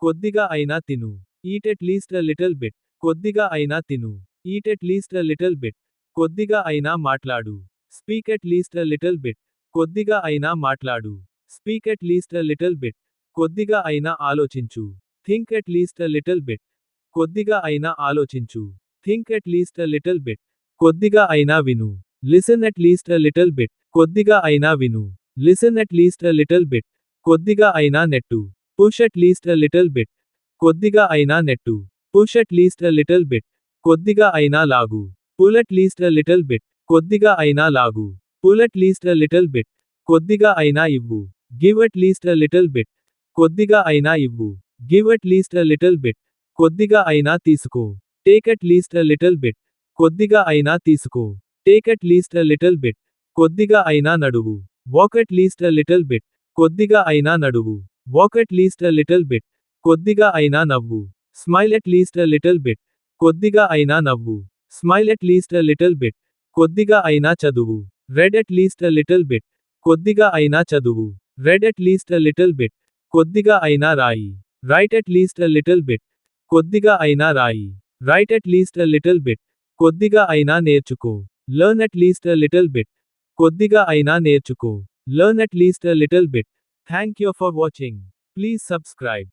కొద్దిగా అయినా తిను. Eat at least a little bit. కొద్దిగా అయినా తిను. Eat at least a little bit. కొద్దిగా అయినా మాట్లాడు. Speak at least a little bit. కొద్దిగా అయినా మాట్లాడు. Speak at least a little bit. కొద్దిగా అయినా ఆలోచించు. Think at least a little bit. కొద్దిగా అయినా ఆలోచించు. Think at least a little bit. కొద్దిగా అయినా విను. Listen at least a little bit. కొద్దిగా అయినా విను. Listen at least a little bit. కొద్దిగా అయినా నెట్టు. Push at least a little bit. కొద్దిగా అయినా నెట్టు. Push at least a little bit. కొద్దిగా అయినా లాగు. Pull at least a little bit. కొద్దిగా అయినా లాగు. Pull at least a little bit. కొద్దిగా అయినా ఇవ్వు. Give at least a little bit. కొద్దిగా అయినా ఇవ్వు. Give at least a little bit. కొద్దిగా అయినా తీసుకో. Take at least a little bit. కొద్దిగా అయినా తీసుకో. Take at least a little bit. కొద్దిగా అయినా నడువు. Walk at least a little bit. కొద్దిగా అయినా నడువు. Walk at least a little bit. కొద్దిగా అయినా నవ్వు. Smile at least a little bit. కొద్దిగా అయినా నవ్వు. Smile at least a little bit. కొద్దిగా అయినా చదువు. Red at least a little bit. కొద్దిగా అయినా చదువు. Red at least a little bit. కొద్దిగా అయినా రాయి. Right at least a little bit. కొద్దిగా అయినా రాయి. Right at least a little bit. కొద్దిగా అయినా నేర్చుకో. Learn at least a little bit. కొద్దిగా అయినా నేర్చుకో. Learn at least a little bit. Thank you for watching. Please subscribe.